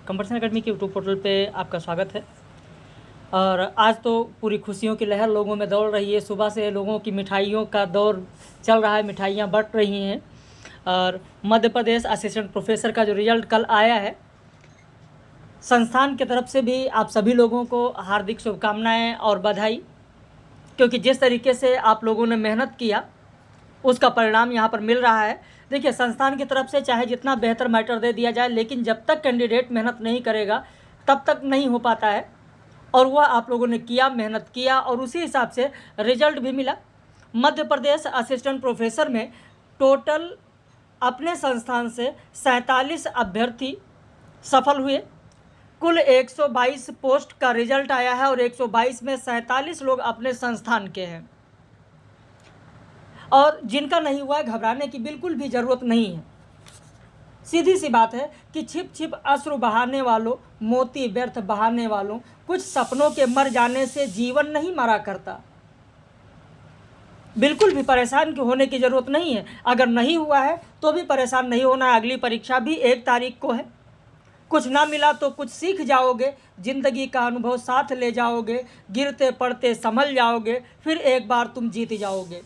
Competition academy के YouTube portal पे आपका स्वागत है। और आज तो पूरी खुशियों की लहर लोगों में दौड़ रही है। सुबह से लोगों की मिठाइयों का दौर चल रहा है, मिठाइयाँ बँट रही हैं। और मध्य प्रदेश असिस्टेंट प्रोफेसर का जो रिजल्ट कल आया है, संस्थान की तरफ से भी आप सभी लोगों को हार्दिक शुभकामनाएँ और बधाई, क्योंकि जिस तरीके से आप लोगों ने मेहनत किया उसका परिणाम यहाँ पर मिल रहा है। देखिए, संस्थान की तरफ से चाहे जितना बेहतर मैटर दे दिया जाए, लेकिन जब तक कैंडिडेट मेहनत नहीं करेगा तब तक नहीं हो पाता है। और वह आप लोगों ने किया, मेहनत किया और उसी हिसाब से रिजल्ट भी मिला। मध्य प्रदेश असिस्टेंट प्रोफेसर में टोटल अपने संस्थान से 47 अभ्यर्थी सफल हुए। कुल 122 पोस्ट का रिजल्ट आया है और 122 में 47 लोग अपने संस्थान के हैं। और जिनका नहीं हुआ है, घबराने की बिल्कुल भी ज़रूरत नहीं है। सीधी सी बात है कि छिप छिप अश्रु बहाने वालों, मोती व्यर्थ बहाने वालों, कुछ सपनों के मर जाने से जीवन नहीं मरा करता। बिल्कुल भी परेशान होने की ज़रूरत नहीं है। अगर नहीं हुआ है तो भी परेशान नहीं होना है। अगली परीक्षा भी 1 तारीख को है। कुछ ना मिला तो कुछ सीख जाओगे, ज़िंदगी का अनुभव साथ ले जाओगे, गिरते पड़ते संभल जाओगे, फिर एक बार तुम जीत जाओगे।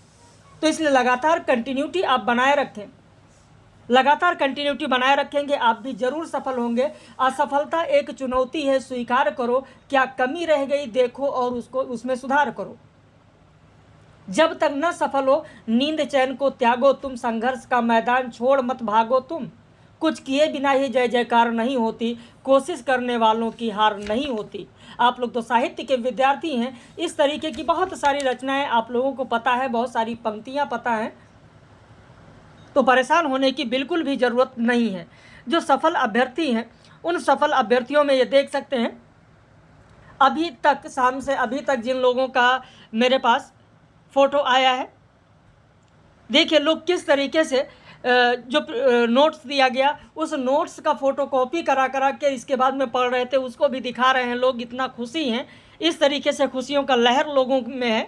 तो इसलिए लगातार कंटिन्यूटी आप बनाए रखें। लगातार कंटिन्यूटी बनाए रखेंगे आप भी ज़रूर सफल होंगे। असफलता एक चुनौती है, स्वीकार करो। क्या कमी रह गई देखो और उसमें सुधार करो। जब तक न सफल हो, नींद चैन को त्यागो तुम, संघर्ष का मैदान छोड़ मत भागो तुम। कुछ किए बिना ही जय जयकार नहीं होती, कोशिश करने वालों की हार नहीं होती। आप लोग तो साहित्य के विद्यार्थी हैं। इस तरीके की बहुत सारी रचनाएं आप लोगों को पता है, बहुत सारी पंक्तियां पता हैं, तो परेशान होने की बिल्कुल भी ज़रूरत नहीं है। जो सफल अभ्यर्थी हैं, उन सफल अभ्यर्थियों में ये देख सकते हैं, अभी तक शाम से अभी तक जिन लोगों का मेरे पास फ़ोटो आया है, देखिए लोग किस तरीके से जो नोट्स दिया गया उस नोट्स का फ़ोटो कॉपी करा के इसके बाद में पढ़ रहे थे, उसको भी दिखा रहे हैं। लोग इतना खुशी हैं, इस तरीके से खुशियों का लहर लोगों में है।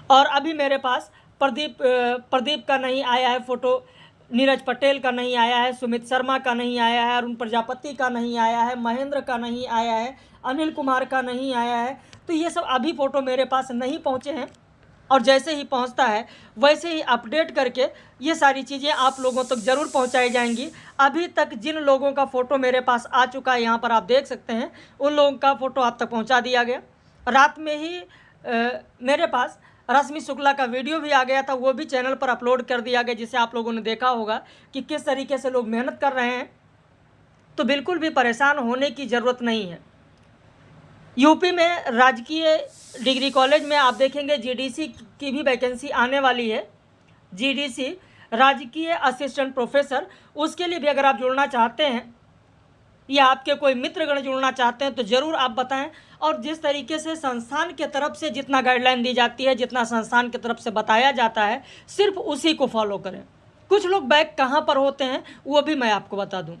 और अभी मेरे पास प्रदीप का नहीं आया है फ़ोटो, नीरज पटेल का नहीं आया है, सुमित शर्मा का नहीं आया है, अरुण प्रजापति का नहीं आया है, महेंद्र का नहीं आया है, अनिल कुमार का नहीं आया है। तो ये सब अभी फ़ोटो मेरे पास नहीं पहुँचे हैं और जैसे ही पहुंचता है वैसे ही अपडेट करके ये सारी चीज़ें आप लोगों तक ज़रूर पहुंचाई जाएंगी। अभी तक जिन लोगों का फ़ोटो मेरे पास आ चुका है, यहाँ पर आप देख सकते हैं, उन लोगों का फ़ोटो आप तक पहुंचा दिया गया। रात में ही मेरे पास रश्मि शुक्ला का वीडियो भी आ गया था, वो भी चैनल पर अपलोड कर दिया गया, जिसे आप लोगों ने देखा होगा कि किस तरीके से लोग मेहनत कर रहे हैं। तो बिल्कुल भी परेशान होने की ज़रूरत नहीं है। यूपी में राजकीय डिग्री कॉलेज में आप देखेंगे जीडीसी की भी वैकेंसी आने वाली है। जीडीसी राजकीय असिस्टेंट प्रोफेसर, उसके लिए भी अगर आप जुड़ना चाहते हैं या आपके कोई मित्रगण जुड़ना चाहते हैं तो ज़रूर आप बताएं। और जिस तरीके से संस्थान के तरफ से जितना गाइडलाइन दी जाती है, जितना संस्थान की तरफ से बताया जाता है, सिर्फ उसी को फॉलो करें। कुछ लोग बैक कहाँ पर होते हैं वो भी मैं आपको बता दूँ।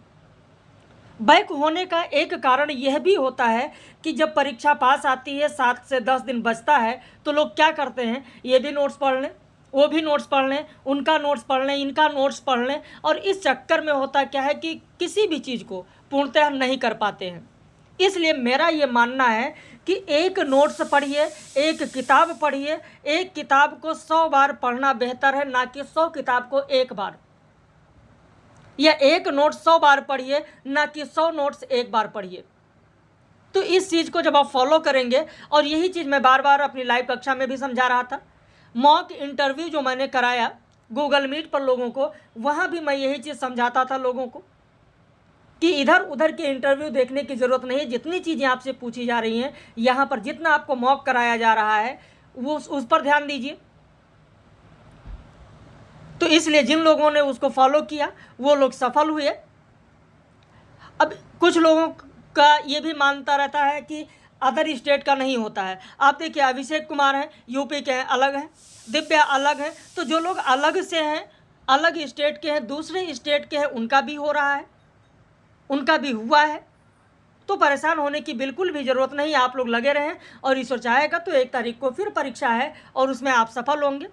बैक होने का एक कारण यह भी होता है कि जब परीक्षा पास आती है, 7 से 10 दिन बचता है, तो लोग क्या करते हैं, ये भी नोट्स पढ़ लें, वो भी नोट्स पढ़ लें, उनका नोट्स पढ़ लें, इनका नोट्स पढ़ लें। और इस चक्कर में होता क्या है कि किसी भी चीज़ को पूर्णतः नहीं कर पाते हैं। इसलिए मेरा ये मानना है कि एक नोट्स पढ़िए, एक किताब पढ़िए। एक किताब को 100 बार पढ़ना बेहतर है, ना कि 100 किताब को एक बार, या एक नोट 100 बार पढ़िए, ना कि 100 नोट्स एक बार पढ़िए। तो इस चीज़ को जब आप फॉलो करेंगे, और यही चीज़ मैं बार बार अपनी लाइव कक्षा में भी समझा रहा था, मॉक इंटरव्यू जो मैंने कराया गूगल मीट पर लोगों को, वहाँ भी मैं यही चीज़ समझाता था लोगों को कि इधर उधर के इंटरव्यू देखने की ज़रूरत नहीं है। जितनी चीज़ें आपसे पूछी जा रही हैं, यहाँ पर जितना आपको मॉक कराया जा रहा है, वो उस पर ध्यान दीजिए। तो इसलिए जिन लोगों ने उसको फॉलो किया वो लोग सफल हुए। अब कुछ लोगों का ये भी मानता रहता है कि अदर स्टेट का नहीं होता है। आप देखिए, अभिषेक कुमार हैं, यूपी के हैं, अलग हैं, दिव्या अलग हैं। तो जो लोग अलग से हैं, अलग स्टेट के हैं, दूसरे स्टेट के हैं, उनका भी हो रहा है, उनका भी हुआ है। तो परेशान होने की बिल्कुल भी ज़रूरत नहीं। आप लोग लगे रहें और ईश्वर चाहेगा तो 1 तारीख को फिर परीक्षा है और उसमें आप सफल होंगे।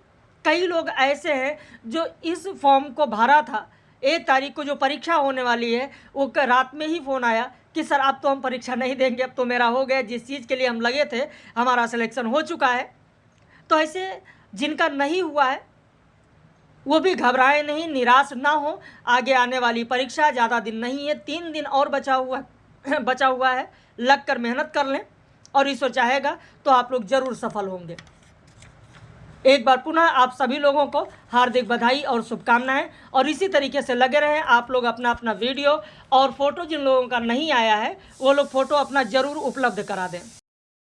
कई लोग ऐसे हैं जो इस फॉर्म को भरा था, 1 तारीख को जो परीक्षा होने वाली है वो रात में ही फ़ोन आया कि सर अब तो हम परीक्षा नहीं देंगे, अब तो मेरा हो गया, जिस चीज़ के लिए हम लगे थे हमारा सिलेक्शन हो चुका है। तो ऐसे जिनका नहीं हुआ है वो भी घबराए नहीं, निराश ना हो। आगे आने वाली परीक्षा ज़्यादा दिन नहीं है, 3 दिन और बचा हुआ है। लग कर मेहनत कर लें और ईश्वर चाहेगा तो आप लोग ज़रूर सफल होंगे। एक बार पुनः आप सभी लोगों को हार्दिक बधाई और शुभकामनाएं, और इसी तरीके से लगे रहें। आप लोग अपना अपना वीडियो और फ़ोटो जिन लोगों का नहीं आया है वो लोग फ़ोटो अपना ज़रूर उपलब्ध करा दें।